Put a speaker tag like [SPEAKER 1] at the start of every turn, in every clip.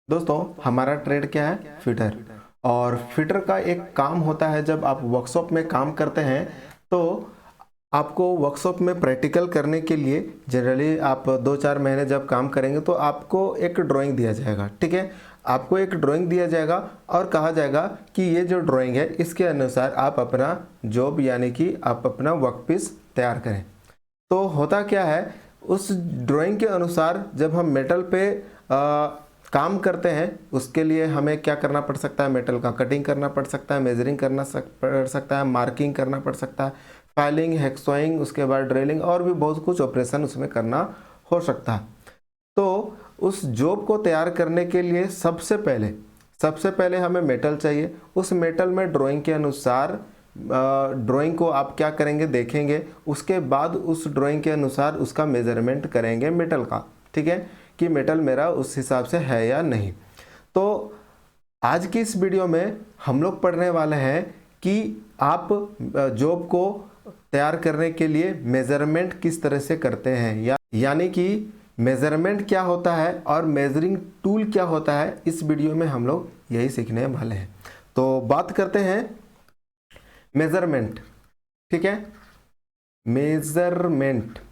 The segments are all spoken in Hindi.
[SPEAKER 1] दोस्तों, हमारा ट्रेड क्या है? फिटर। और फिटर का एक काम होता है, जब आप वर्कशॉप में काम करते हैं तो आपको वर्कशॉप में प्रैक्टिकल करने के लिए जनरली आप 2-4 महीने जब काम करेंगे तो आपको एक ड्राइंग दिया जाएगा। ठीक है, आपको एक ड्राइंग दिया जाएगा और कहा जाएगा कि ये जो ड्राइंग है इसके अनुसार आप अपना जॉब यानी कि आप अपना वर्कपीस तैयार करें। तो होता क्या है, उस ड्राइंग के अनुसार जब हम मेटल पे काम करते हैं उसके लिए हमें क्या करना पड़ सकता है? मेटल का कटिंग करना पड़ सकता है, मेजरिंग करना पड़ सकता है, मार्किंग करना पड़ सकता है, फाइलिंग, हेक्सोइंग, उसके बाद ड्रिलिंग और भी बहुत कुछ ऑपरेशन उसमें करना हो सकता है। तो उस जॉब को तैयार करने के लिए सबसे पहले हमें मेटल चाहिए। उस मेटल में ड्राइंग के अनुसार ड्राइंग को आप क्या करेंगे, देखेंगे, उसके बाद उस ड्राइंग के अनुसार उसका मेजरमेंट करेंगे मेटल का। ठीक है, कि मेटल मेरा उस हिसाब से है या नहीं। तो आज की इस वीडियो में हम लोग पढ़ने वाले हैं कि आप जॉब को तैयार करने के लिए मेजरमेंट किस तरह से करते हैं, यानी कि मेजरमेंट क्या होता है और मेजरिंग टूल क्या होता है। इस वीडियो में हम लोग यही सीखने वाले हैं। तो बात करते हैं मेजरमेंट। ठीक है,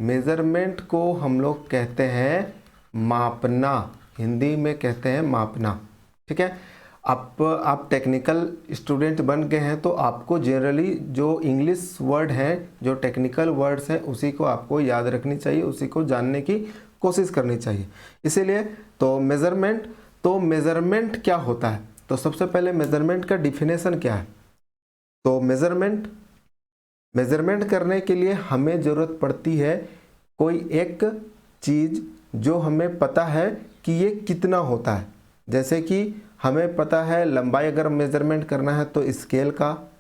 [SPEAKER 1] मेजरमेंट को हम लोग कहते हैं मापना, हिंदी में कहते हैं मापना। ठीक है, आप टेक्निकल स्टूडेंट बन गए हैं तो आपको जनरली जो इंग्लिश वर्ड हैं, जो टेक्निकल वर्ड्स हैं, उसी को आपको याद रखनी चाहिए, उसी को जानने की कोशिश करनी चाहिए। इसीलिए तो मेजरमेंट क्या होता है? तो सबसे पहले मेजरमेंट का डिफिनेशन क्या है? तो मेजरमेंट करने के लिए हमें ज़रूरत पड़ती है कोई एक चीज़ जो हमें पता है कि ये कितना होता है। जैसे कि हमें पता है लंबाई अगर मेजरमेंट करना है तो स्केल का,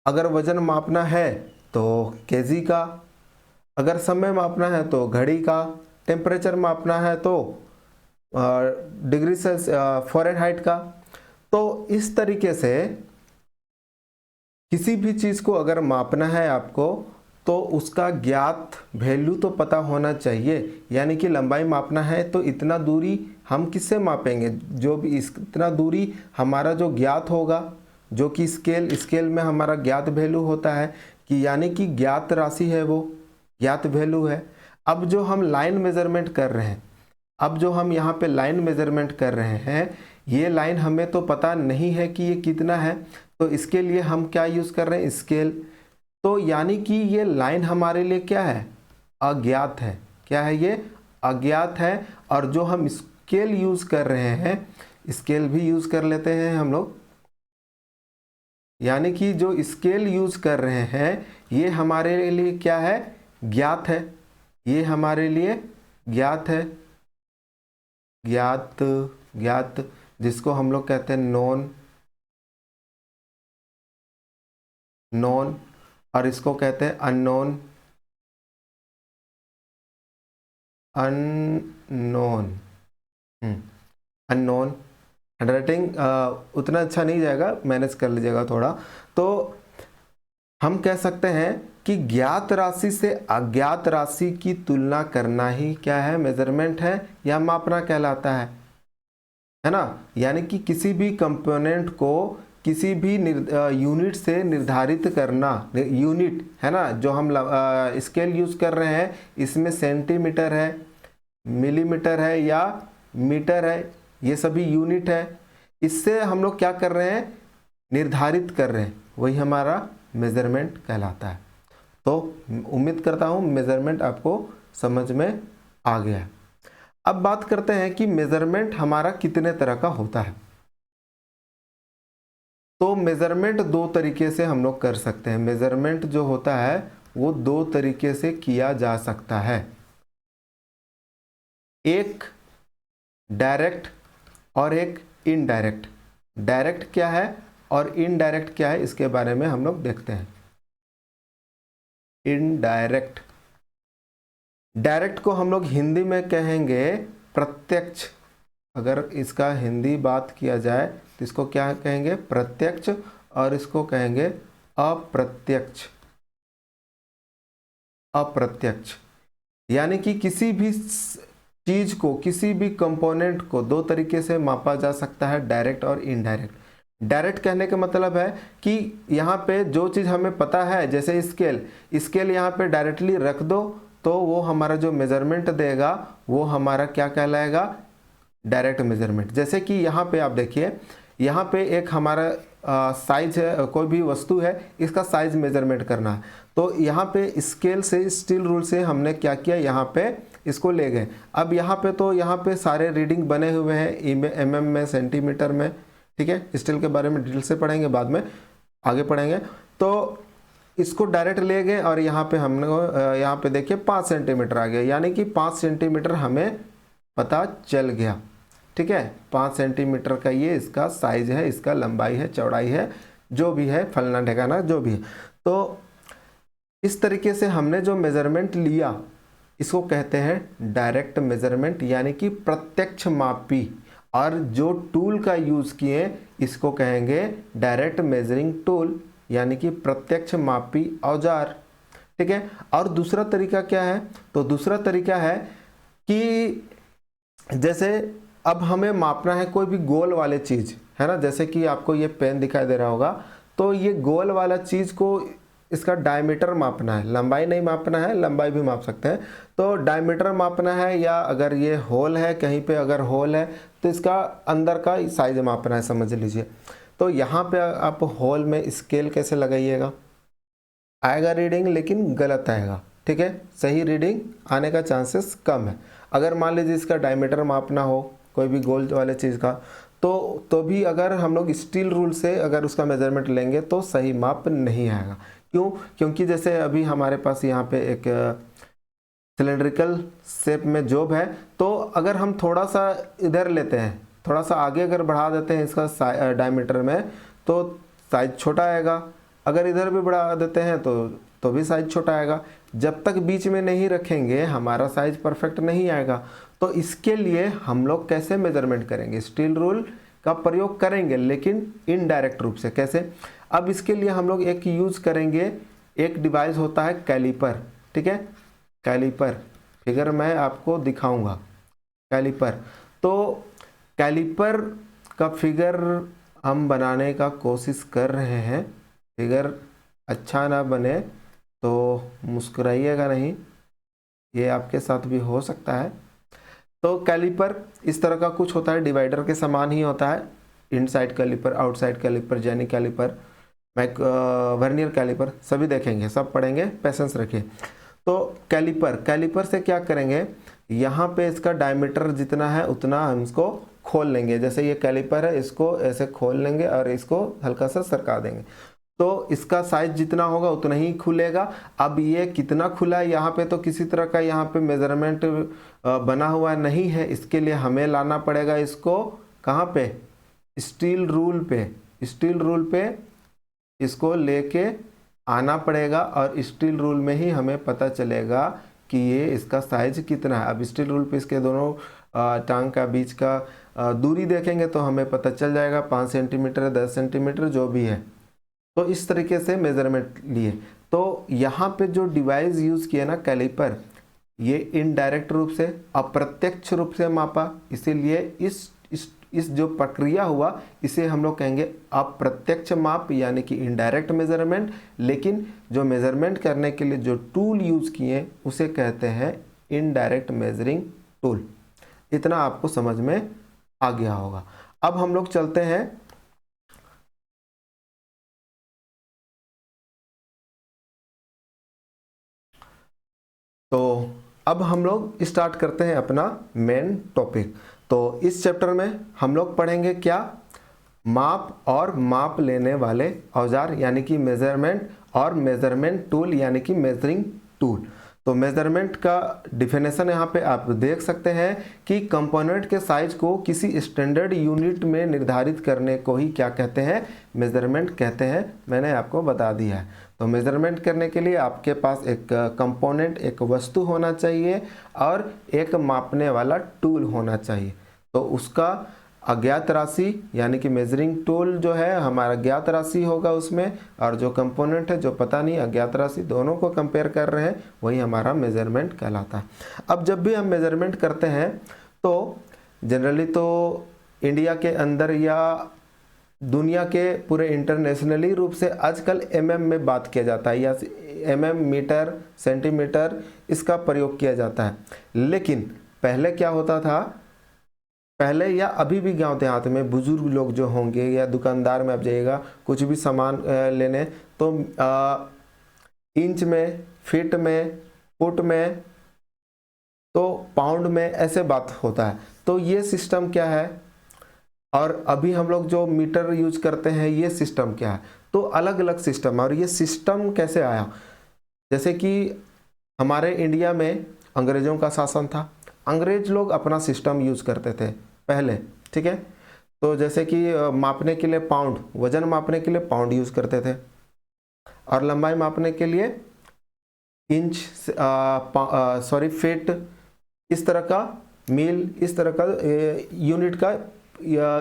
[SPEAKER 1] अगर वजन मापना है तो केजी का, अगर समय मापना है तो घड़ी का, टेम्परेचर मापना है तो डिग्री सेल्सियस फ़ारेनहाइट का। तो इस तरीके से किसी भी चीज़ को अगर मापना है आपको तो उसका ज्ञात वैल्यू तो पता होना चाहिए। यानी कि लंबाई मापना है तो इतना दूरी हम किससे मापेंगे? जो भी इतना दूरी हमारा जो ज्ञात होगा, जो कि स्केल में हमारा ज्ञात वैल्यू होता है, कि यानी कि ज्ञात राशि है, वो ज्ञात वैल्यू है। अब जो हम लाइन मेजरमेंट कर रहे हैं, अब जो हम यहाँ पे लाइन मेजरमेंट कर रहे हैं, ये लाइन हमें तो पता नहीं है कि ये कितना है, तो इसके लिए हम क्या यूज़ कर रहे हैं? स्केल। तो यानी कि ये लाइन हमारे लिए क्या है? अज्ञात है। क्या है ये? अज्ञात है। और जो हम स्केल यूज़ कर रहे हैं, स्केल भी यूज़ कर लेते हैं हम लोग, यानी कि जो स्केल यूज़ कर रहे हैं ये हमारे लिए क्या है? ज्ञात है। ये हमारे लिए ज्ञात है, ज्ञात ज्ञात जिसको हम लोग कहते हैं नॉन, और इसको कहते हैं अननोन। अननोन अननोन हैंडराइटिंग उतना अच्छा नहीं जाएगा, मैनेज कर लीजिएगा थोड़ा। तो हम कह सकते हैं कि ज्ञात राशि से अज्ञात राशि की तुलना करना ही क्या है? मेजरमेंट है या मापना कहलाता है ना। यानी कि किसी भी कंपोनेंट को किसी भी यूनिट से निर्धारित करना। यूनिट है ना, जो हम स्केल यूज कर रहे हैं, इसमें सेंटीमीटर है, मिलीमीटर है या मीटर है, ये सभी यूनिट है। इससे हम लोग क्या कर रहे हैं? निर्धारित कर रहे हैं, वही हमारा मेजरमेंट कहलाता है। तो उम्मीद करता हूँ मेजरमेंट आपको समझ में आ गया है। अब बात करते हैं कि मेजरमेंट हमारा कितने तरह का होता है। तो मेजरमेंट दो तरीके से हम लोग कर सकते हैं। मेजरमेंट जो होता है वो दो तरीके से किया जा सकता है। एक डायरेक्ट और एक इनडायरेक्ट। डायरेक्ट क्या है और इनडायरेक्ट क्या है, इसके बारे में हम लोग देखते हैं। इनडायरेक्ट, डायरेक्ट को हम लोग हिंदी में कहेंगे प्रत्यक्ष। अगर इसका हिंदी बात किया जाए तो इसको क्या कहेंगे? प्रत्यक्ष। और इसको कहेंगे अप्रत्यक्ष। अप्रत्यक्ष यानी कि किसी भी चीज को, किसी भी कंपोनेंट को दो तरीके से मापा जा सकता है, डायरेक्ट और इनडायरेक्ट। डायरेक्ट कहने का मतलब है कि यहाँ पे जो चीज़ हमें पता है, जैसे स्केल यहाँ पे डायरेक्टली रख दो तो वो हमारा जो मेजरमेंट देगा वो हमारा क्या कहलाएगा, डायरेक्ट मेजरमेंट। जैसे कि यहाँ पे आप देखिए, यहाँ पे एक हमारा साइज है, कोई भी वस्तु है, इसका साइज मेजरमेंट करना है। तो यहाँ पे स्केल से, स्टील रूल से हमने क्या किया, यहाँ पे इसको ले गए। अब यहाँ पे तो यहाँ पे सारे रीडिंग बने हुए हैं mm में, सेंटीमीटर में, ठीक है। स्टील के बारे में डिटेल से पढ़ेंगे, बाद में आगे पढ़ेंगे। तो इसको डायरेक्ट ले गए और यहाँ पे हमने यहाँ पे देखिए 5 सेंटीमीटर आ गया, यानी कि 5 सेंटीमीटर हमें पता चल गया, ठीक है। 5 सेंटीमीटर का ये इसका साइज है, इसका लंबाई है, चौड़ाई है, जो भी है, फलना ठिकाना जो भी है। तो इस तरीके से हमने जो मेजरमेंट लिया इसको कहते हैं डायरेक्ट मेजरमेंट, यानी कि प्रत्यक्ष मापी। और जो टूल का यूज़ किए इसको कहेंगे डायरेक्ट मेजरिंग टूल, यानी कि प्रत्यक्ष मापी औजार, ठीक है। और दूसरा तरीका क्या है, तो दूसरा तरीका है कि जैसे अब हमें मापना है कोई भी गोल वाले चीज़, है ना। जैसे कि आपको ये पेन दिखाई दे रहा होगा, तो ये गोल वाला चीज़ को इसका डायमीटर मापना है, लंबाई नहीं मापना है, लंबाई भी माप सकते हैं। तो डायमीटर मापना है, या अगर ये होल है कहीं पे, अगर होल है तो इसका अंदर का साइज मापना है, समझ लीजिए। तो यहाँ पे आप होल में स्केल कैसे लगाइएगा, आएगा रीडिंग लेकिन गलत आएगा, ठीक है। सही रीडिंग आने का चांसेस कम है। अगर मान लीजिए इसका डायमीटर मापना हो कोई भी गोल वाले चीज़ का, तो भी अगर हम लोग स्टील रूल से अगर उसका मेजरमेंट लेंगे तो सही माप नहीं आएगा। क्यों? क्योंकि जैसे अभी हमारे पास यहाँ पे एक सिलेंड्रिकल शेप में जॉब है, तो अगर हम थोड़ा सा इधर लेते हैं, थोड़ा सा आगे अगर बढ़ा देते हैं इसका डायमीटर में, तो साइज छोटा आएगा। अगर इधर भी बढ़ा देते हैं तो भी साइज छोटा आएगा। जब तक बीच में नहीं रखेंगे हमारा साइज परफेक्ट नहीं आएगा। तो इसके लिए हम लोग कैसे मेजरमेंट करेंगे, स्टील रूल का प्रयोग करेंगे, लेकिन इनडायरेक्ट रूप से। कैसे? अब इसके लिए हम लोग एक यूज करेंगे, एक डिवाइस होता है कैलिपर, ठीक है। कैलिपर फिगर मैं आपको दिखाऊंगा, कैलिपर। तो कैलिपर का फिगर हम बनाने का कोशिश कर रहे हैं। फिगर अच्छा ना बने तो मुस्कुराइएगा नहीं, ये आपके साथ भी हो सकता है। तो कैलिपर इस तरह का कुछ होता है, डिवाइडर के समान ही होता है। Inside caliper, outside caliper, jenny caliper, vernier caliper, सभी देखेंगे, सब पढ़ेंगे, पेशेंस रखिए। तो कैलिपर से क्या करेंगे, यहाँ पे इसका डायमीटर जितना है उतना हम इसको खोल लेंगे। जैसे ये कैलिपर है, इसको ऐसे खोल लेंगे और इसको हल्का सा सरका देंगे, तो इसका साइज जितना होगा उतना ही खुलेगा। अब ये कितना खुला है, यहाँ पे तो किसी तरह का यहाँ पे मेजरमेंट बना हुआ नहीं है। इसके लिए हमें लाना पड़ेगा इसको कहाँ पे, स्टील रूल पे। स्टील रूल पे इसको लेके आना पड़ेगा और स्टील रूल में ही हमें पता चलेगा कि ये इसका साइज कितना है। अब स्टील रूल पे इसके दोनों टांग का बीच का दूरी देखेंगे तो हमें पता चल जाएगा, 5 सेंटीमीटर, 10 सेंटीमीटर, जो भी है। तो इस तरीके से मेजरमेंट लिए। तो यहाँ पे जो डिवाइस यूज किया ना कैलिपर, ये इनडायरेक्ट रूप से, अप्रत्यक्ष रूप से मापा, इसीलिए इस जो प्रक्रिया हुआ इसे हम लोग कहेंगे अप्रत्यक्ष माप, यानी कि इनडायरेक्ट मेजरमेंट। लेकिन जो मेजरमेंट करने के लिए जो टूल यूज किए उसे कहते हैं इनडायरेक्ट मेजरिंग टूल। इतना आपको समझ में आ गया होगा। अब हम लोग चलते हैं तो अब हम लोग स्टार्ट करते हैं अपना मेन टॉपिक। तो इस चैप्टर में हम लोग पढ़ेंगे क्या, माप और माप लेने वाले औजार, यानी कि मेजरमेंट, और मेजरमेंट टूल यानी कि मेजरिंग टूल। तो मेजरमेंट का डिफिनेशन यहाँ पे आप देख सकते हैं कि कंपोनेंट के साइज को किसी स्टैंडर्ड यूनिट में निर्धारित करने को ही क्या कहते हैं, मेजरमेंट कहते हैं। मैंने आपको बता दिया है। तो मेजरमेंट करने के लिए आपके पास एक कंपोनेंट, एक वस्तु होना चाहिए और एक मापने वाला टूल होना चाहिए। तो उसका अज्ञात राशि यानी कि मेजरिंग टूल जो है हमारा ज्ञात राशि होगा उसमें, और जो कंपोनेंट है जो पता नहीं अज्ञात राशि, दोनों को कंपेयर कर रहे हैं, वही हमारा मेजरमेंट कहलाता है। अब जब भी हम मेजरमेंट करते हैं तो जनरली तो इंडिया के अंदर या दुनिया के पूरे इंटरनेशनली रूप से आजकल एमएम में बात किया जाता है, या एमएम, मीटर, सेंटीमीटर, इसका प्रयोग किया जाता है। लेकिन पहले क्या होता था, पहले या अभी भी गांव देहात में बुजुर्ग लोग जो होंगे या दुकानदार में आप जाइएगा कुछ भी सामान लेने, तो इंच में, फीट में, फुट में, तो पाउंड में, ऐसे बात होता है। तो ये सिस्टम क्या है, और अभी हम लोग जो मीटर यूज करते हैं ये सिस्टम क्या है, तो अलग अलग सिस्टम। और ये सिस्टम कैसे आया, जैसे कि हमारे इंडिया में अंग्रेजों का शासन था, अंग्रेज लोग अपना सिस्टम यूज करते थे पहले, ठीक है। तो जैसे कि मापने के लिए पाउंड, वजन मापने के लिए पाउंड यूज करते थे, और लंबाई मापने के लिए इंच, फीट, इस तरह का, मील, इस तरह का यूनिट का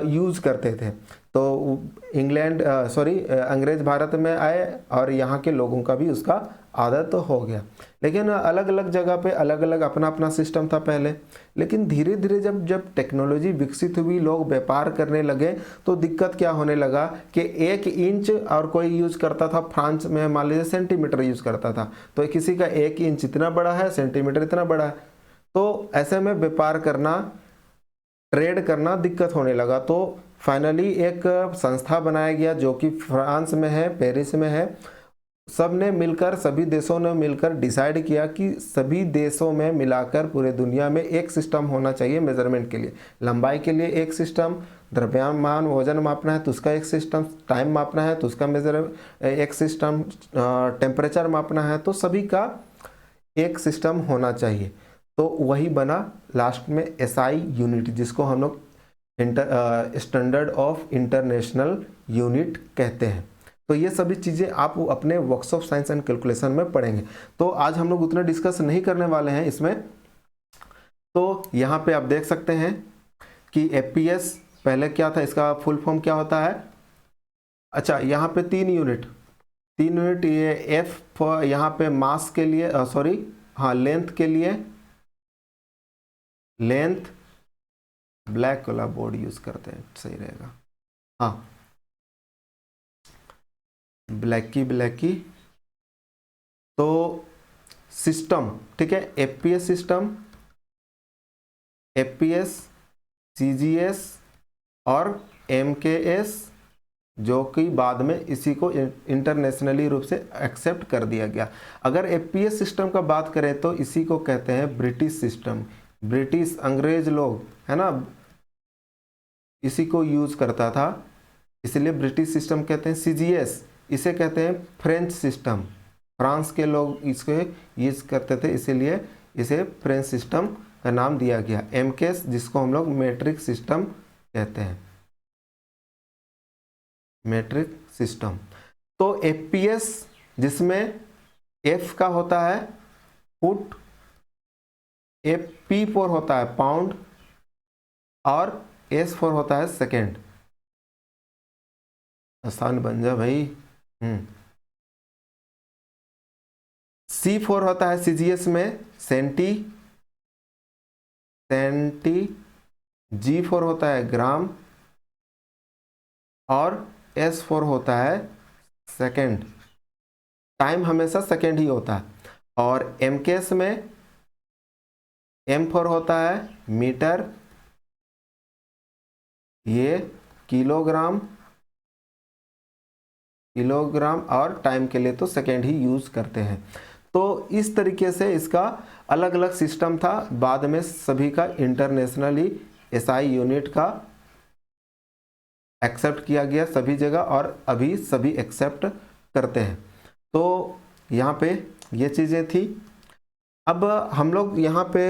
[SPEAKER 1] यूज करते थे। तो अंग्रेज भारत में आए और यहाँ के लोगों का भी उसका आदत तो हो गया। लेकिन अलग अलग जगह पे अलग अलग अपना अपना सिस्टम था पहले। लेकिन धीरे धीरे जब टेक्नोलॉजी विकसित हुई, लोग व्यापार करने लगे, तो दिक्कत क्या होने लगा कि 1 इंच, और कोई यूज करता था फ्रांस में मान लीजिए सेंटीमीटर यूज करता था, तो किसी का 1 इंच इतना बड़ा है, सेंटीमीटर इतना बड़ा है, तो ऐसे में व्यापार करना, ट्रेड करना दिक्कत होने लगा। तो फाइनली एक संस्था बनाया गया जो कि फ्रांस में है, पेरिस में है। सब ने मिलकर, सभी देशों ने मिलकर डिसाइड किया कि सभी देशों में मिलाकर पूरे दुनिया में एक सिस्टम होना चाहिए मेजरमेंट के लिए। लंबाई के लिए एक सिस्टम, द्रव्यमान वजन मापना है तो उसका एक सिस्टम, टाइम मापना है तो उसका एक सिस्टम, टेम्परेचर मापना है तो सभी का एक सिस्टम होना चाहिए। तो वही बना लास्ट में एसआई यूनिट, जिसको हम लोग स्टैंडर्ड ऑफ इंटरनेशनल यूनिट कहते हैं। तो ये सभी चीज़ें आप अपने वर्कशॉप साइंस एंड कैलकुलेशन में पढ़ेंगे। तो आज हम लोग उतना डिस्कस नहीं करने वाले हैं इसमें। तो यहाँ पे आप देख सकते हैं कि एफपीएस पहले क्या था, इसका फुल फॉर्म क्या होता है। अच्छा, यहाँ पे 3 यूनिट, ये एफ यहाँ पे मास के लिए, लेंथ के लिए, लेंथ, ब्लैक वाला बोर्ड यूज करते हैं सही रहेगा, हाँ ब्लैक की। तो सिस्टम, ठीक है, एफपीएस सिस्टम, एफपीएस, सीजीएस और एमकेएस, जो कि बाद में इसी को इंटरनेशनली रूप से एक्सेप्ट कर दिया गया। अगर एफपीएस सिस्टम का बात करें तो इसी को कहते हैं ब्रिटिश सिस्टम। ब्रिटिश, अंग्रेज लोग है ना, इसी को यूज करता था, इसलिए ब्रिटिश सिस्टम कहते हैं। सीजीएस इसे कहते हैं फ्रेंच सिस्टम, फ्रांस के लोग इसको यूज करते थे, इसीलिए इसे फ्रेंच सिस्टम का नाम दिया गया। एमकेएस जिसको हम लोग मेट्रिक सिस्टम कहते हैं, मेट्रिक सिस्टम। तो एफपीएस जिसमें एफ का होता है फुट, P4 होता है पाउंड, और S4 होता है सेकेंड। आसान बन जा भाई। C4 होता है सीजीएस में सेंटी, G4 होता है ग्राम, और S4 होता है सेकेंड। टाइम हमेशा सेकेंड ही होता है। और एमकेएस में M4 होता है मीटर, ये किलोग्राम, और टाइम के लिए तो सेकेंड ही यूज करते हैं। तो इस तरीके से इसका अलग अलग सिस्टम था। बाद में सभी का इंटरनेशनली एसआई यूनिट का एक्सेप्ट किया गया सभी जगह, और अभी सभी एक्सेप्ट करते हैं। तो यहाँ पे ये चीज़ें थी। अब हम लोग यहाँ पे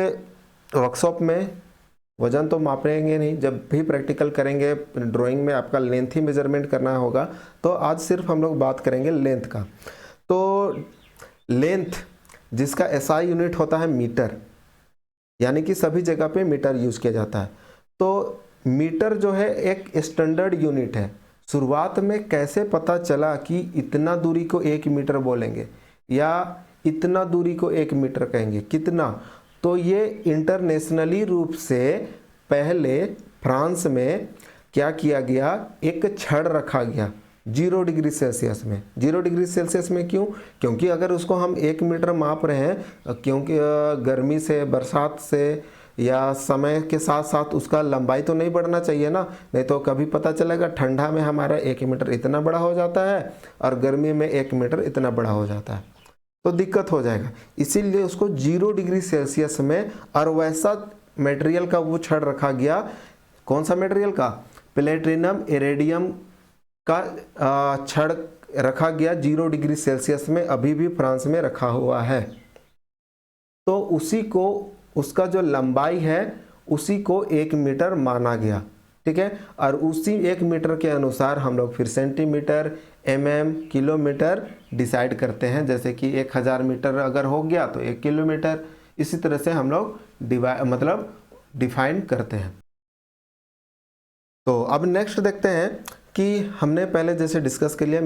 [SPEAKER 1] वर्कशॉप में वजन तो मापेंगे नहीं, जब भी प्रैक्टिकल करेंगे ड्राइंग में आपका लेंथ ही मेजरमेंट करना होगा। तो आज सिर्फ हम लोग बात करेंगे लेंथ का। तो लेंथ जिसका एसआई यूनिट होता है मीटर, यानी कि सभी जगह पे मीटर यूज किया जाता है। तो मीटर जो है एक स्टैंडर्ड यूनिट है। शुरुआत में कैसे पता चला कि इतना दूरी को 1 मीटर बोलेंगे या इतना दूरी को 1 मीटर कहेंगे, कितना? तो ये इंटरनेशनली रूप से पहले फ्रांस में क्या किया गया, एक छड़ रखा गया 0 डिग्री सेल्सियस में। 0 डिग्री सेल्सियस में क्यों? क्योंकि अगर उसको हम 1 मीटर माप रहे हैं, क्योंकि गर्मी से, बरसात से या समय के साथ साथ उसका लंबाई तो नहीं बढ़ना चाहिए ना, नहीं तो कभी पता चलेगा ठंडा में हमारा 1 मीटर इतना बड़ा हो जाता है और गर्मी में 1 मीटर इतना बड़ा हो जाता है, तो दिक्कत हो जाएगा। इसीलिए उसको 0 डिग्री सेल्सियस में और वैसा मटेरियल का वो छड़ रखा गया। कौन सा मटेरियल का? प्लेटिनम इरेडियम का छड़ रखा गया 0 डिग्री सेल्सियस में, अभी भी फ्रांस में रखा हुआ है। तो उसी को, उसका जो लंबाई है उसी को 1 मीटर माना गया, ठीक है। और उसी 1 मीटर के अनुसार हम लोग फिर सेंटीमीटर, mm, किलोमीटर डिसाइड करते हैं। जैसे कि 1000 मीटर अगर हो गया तो 1 किलोमीटर, इसी तरह से हम लोग डिफाइन करते हैं। तो अब नेक्स्ट देखते हैं कि हमने पहले जैसे डिस्कस कर लिया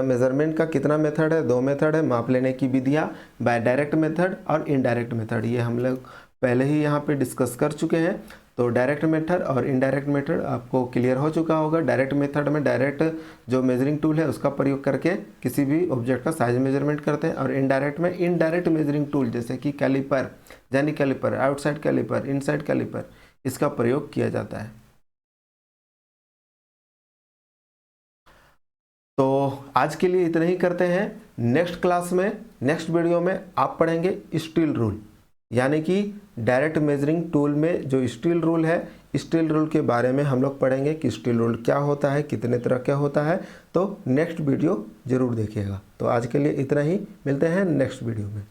[SPEAKER 1] मेजरमेंट का कितना मेथड है, 2 मेथड है माप लेने की विधियाँ, बाय डायरेक्ट मेथड और इनडायरेक्ट मेथड। ये हम लोग पहले ही यहाँ पे डिस्कस कर चुके हैं। तो डायरेक्ट मेथड और इनडायरेक्ट मेथड आपको क्लियर हो चुका होगा। डायरेक्ट मेथड में डायरेक्ट जो मेजरिंग टूल है उसका प्रयोग करके किसी भी ऑब्जेक्ट का साइज मेजरमेंट करते हैं, और इनडायरेक्ट में इनडायरेक्ट मेजरिंग टूल जैसे कि caliper, jenny caliper, outside caliper, inside caliper, इसका प्रयोग किया जाता है। तो आज के लिए इतना ही करते हैं। नेक्स्ट क्लास में, नेक्स्ट वीडियो में आप पढ़ेंगे स्टील रूल, यानी कि डायरेक्ट मेजरिंग टूल में जो स्टील रूल है, स्टील रूल के बारे में हम लोग पढ़ेंगे कि स्टील रूल क्या होता है, कितने तरह का होता है। तो नेक्स्ट वीडियो ज़रूर देखिएगा। तो आज के लिए इतना ही, मिलते हैं नेक्स्ट वीडियो में।